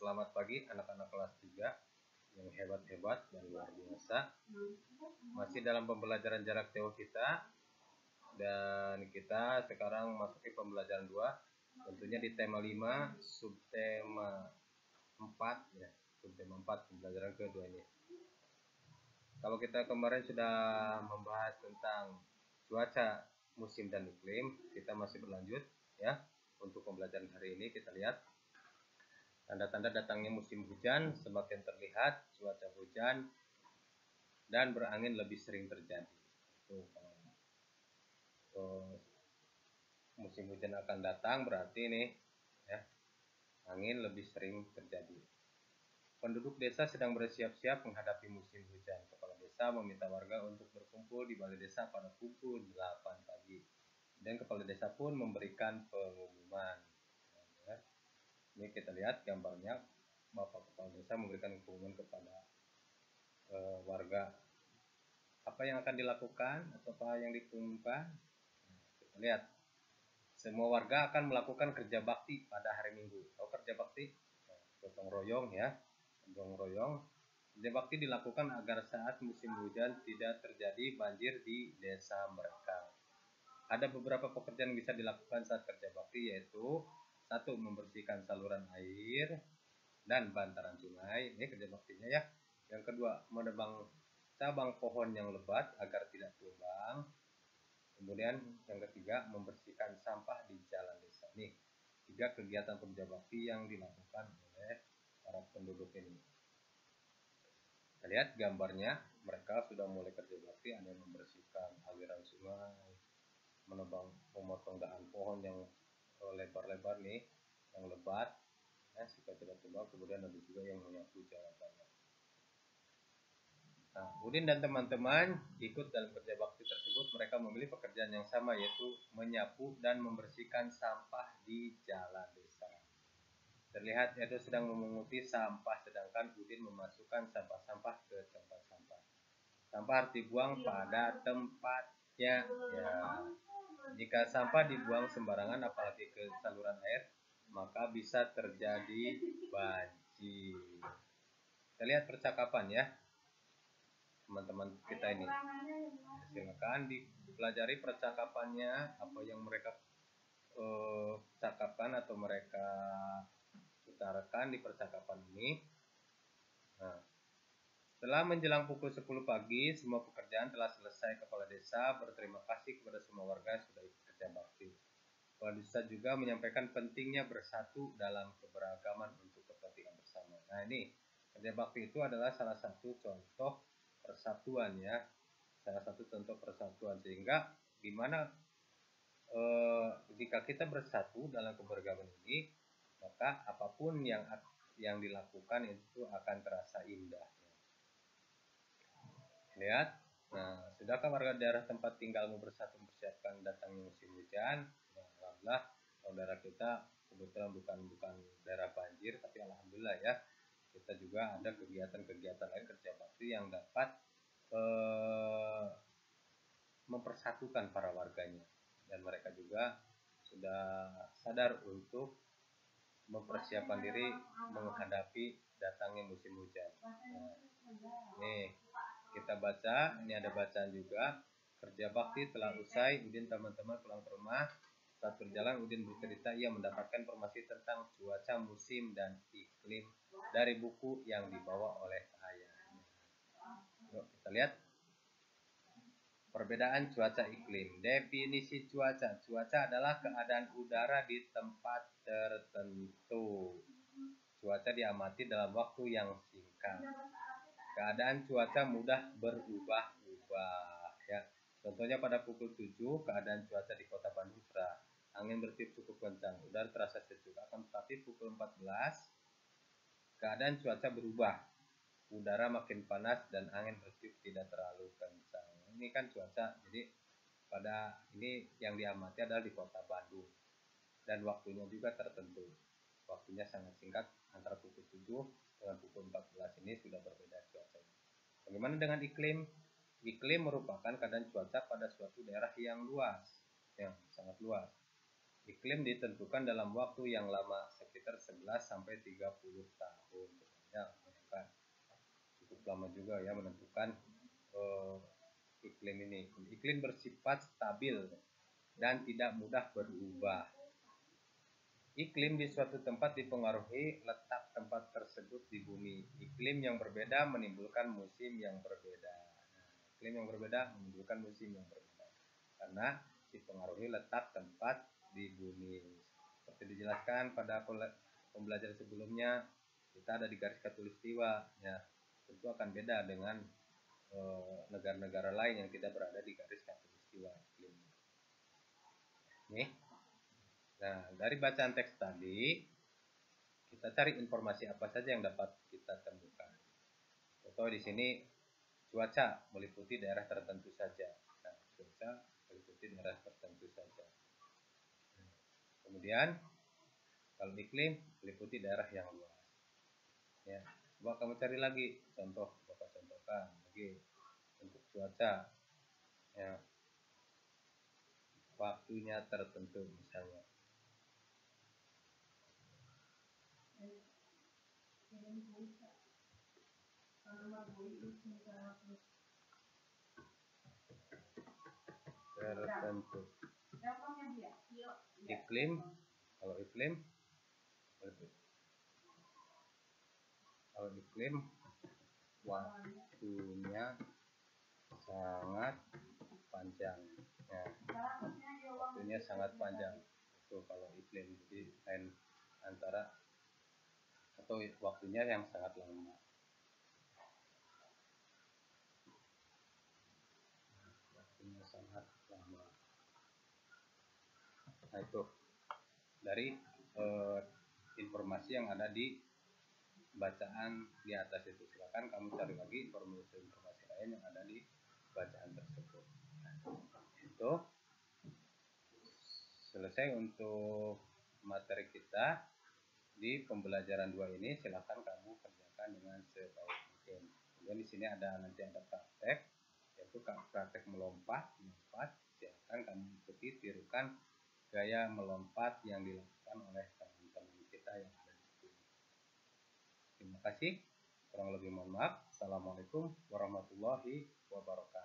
Selamat pagi anak-anak kelas 3 yang hebat-hebat dan luar biasa. Masih dalam pembelajaran jarak jauh kita, dan kita sekarang masuki pembelajaran 2, tentunya di tema 5 subtema 4 ya, subtema 4 pembelajaran kedua ini. Kalau kita kemarin sudah membahas tentang cuaca, musim dan iklim, kita masih berlanjut ya. Untuk pembelajaran hari ini kita lihat tanda-tanda datangnya musim hujan semakin terlihat, cuaca hujan dan berangin lebih sering terjadi. Musim hujan akan datang berarti nih ya, angin lebih sering terjadi. Penduduk desa sedang bersiap-siap menghadapi musim hujan. Kepala desa meminta warga untuk berkumpul di balai desa pada pukul 8 pagi. Dan kepala desa pun memberikan pengumuman. Ya. Ini kita lihat gambarnya, Bapak Kepala Desa memberikan pengumuman kepada warga. Apa yang akan dilakukan atau apa yang diumumkan? Kita lihat. Semua warga akan melakukan kerja bakti pada hari Minggu. Tahu kerja bakti? Gotong royong ya. Gotong royong. Kerja bakti dilakukan agar saat musim hujan tidak terjadi banjir di desa mereka. Ada beberapa pekerjaan yang bisa dilakukan saat kerja bakti, yaitu 1. Membersihkan saluran air dan bantaran sungai. Ini kerja baktinya ya. Yang kedua, menebang cabang pohon yang lebat agar tidak tumbang. Kemudian yang ketiga, membersihkan sampah di jalan desa. Nih, 3 kegiatan kerja bakti yang dilakukan oleh para penduduk ini. Kita lihat gambarnya, mereka sudah mulai kerja bakti. Ada yang membersihkan aliran sungai, memotong dahan pohon yang lebar-lebar nih, yang lebat ya, supaya tidak tumbang. Kemudian ada juga yang menyapu jalan-jalan. Nah, Udin dan teman-teman ikut dalam kerja bakti tersebut. Mereka memilih pekerjaan yang sama, yaitu menyapu dan membersihkan sampah di jalan desa. Terlihat Edo sedang memunguti sampah, sedangkan Udin memasukkan sampah-sampah ke tempat sampah. Sampah harus dibuang pada tempatnya ya. Jika sampah dibuang sembarangan, apalagi ke saluran air, maka bisa terjadi banjir. Kita lihat percakapan ya, teman-teman kita ini. Silakan dipelajari percakapannya, apa yang mereka cakapkan atau mereka utarakan di percakapan ini. Nah, setelah menjelang pukul 10 pagi, semua pekerjaan telah selesai. Kepala desa berterima kasih kepada semua warga yang sudah ikut kerja bakti. Kepala desa juga menyampaikan pentingnya bersatu dalam keberagaman untuk kepentingan bersama. Nah, ini kerja bakti itu adalah salah satu contoh persatuan ya, salah satu contoh persatuan, sehingga dimana jika kita bersatu dalam keberagaman ini, maka apapun yang dilakukan itu akan terasa indah. Lihat, nah, sudahkah warga daerah tempat tinggalmu bersatu mempersiapkan datangnya musim hujan? Nah, alhamdulillah, saudara kita kebetulan bukan daerah banjir, tapi alhamdulillah ya, kita juga ada kegiatan-kegiatan lain kerja bakti yang dapat mempersatukan para warganya, dan mereka juga sudah sadar untuk mempersiapkan diri menghadapi datangnya musim hujan. Nah, nih kita baca, ini ada bacaan juga. Kerja bakti telah usai, Udin teman-teman pulang ke rumah. Saat berjalan, Udin bercerita ia mendapatkan informasi tentang cuaca, musim, dan iklim dari buku yang dibawa oleh ayahnya. Yuk kita lihat. Perbedaan cuaca iklim. Definisi cuaca. Cuaca adalah keadaan udara di tempat tertentu. Cuaca diamati dalam waktu yang singkat. Keadaan cuaca mudah berubah-ubah ya. Contohnya pada pukul 7, keadaan cuaca di Kota Bandung cerah. Angin bertiup cukup kencang, udara terasa sejuk. Akan tetapi pukul 14, keadaan cuaca berubah. Udara makin panas dan angin bertiup tidak terlalu kencang. Ini kan cuaca, jadi pada ini yang diamati adalah di Kota Bandung. Dan waktunya juga tertentu. Waktunya sangat singkat, antara pukul 7 dengan pukul 14 ini sudah berbeda cuacanya. Bagaimana dengan iklim? Iklim merupakan keadaan cuaca pada suatu daerah yang luas, yang sangat luas. Iklim ditentukan dalam waktu yang lama, sekitar 11 sampai 30 tahun. Ya, cukup lama juga ya menentukan iklim ini. Iklim bersifat stabil dan tidak mudah berubah. Iklim di suatu tempat dipengaruhi letak tempat tersebut di bumi. Iklim yang berbeda menimbulkan musim yang berbeda. Iklim yang berbeda menimbulkan musim yang berbeda karena dipengaruhi letak tempat di bumi. Seperti dijelaskan pada pembelajaran sebelumnya, kita ada di garis khatulistiwa, ya tentu akan beda dengan negara-negara lain yang tidak berada di garis khatulistiwa. Nih, nah dari bacaan teks tadi kita cari informasi apa saja yang dapat kita temukan. Contoh di sini cuaca meliputi daerah tertentu saja. Nah, cuaca meliputi daerah tertentu saja. Kemudian kalau iklim meliputi daerah yang luas. Ya, coba kamu cari lagi contoh, Bapak contohkan lagi untuk cuaca. Ya, waktunya tertentu misalnya. Tertentu. Iklim, kalau iklim waktunya sangat panjang. Ya, waktunya sangat panjang. Itu kalau iklim, jadi lain antara atau waktunya yang sangat lama. Waktunya sangat lama. Nah itu dari informasi yang ada di bacaan di atas itu. Silakan kamu cari lagi informasi lain yang ada di bacaan tersebut. Nah, itu selesai untuk materi kita di pembelajaran 2 ini. Silakan kamu kerjakan dengan sebaik mungkin. Kemudian di sini ada praktek, yaitu praktek melompat. Silakan kamu ikuti, tirukan gaya melompat yang dilakukan oleh teman-teman kita yang ada di sini. Terima kasih. Kurang lebih mohon maaf. Assalamualaikum warahmatullahi wabarakatuh.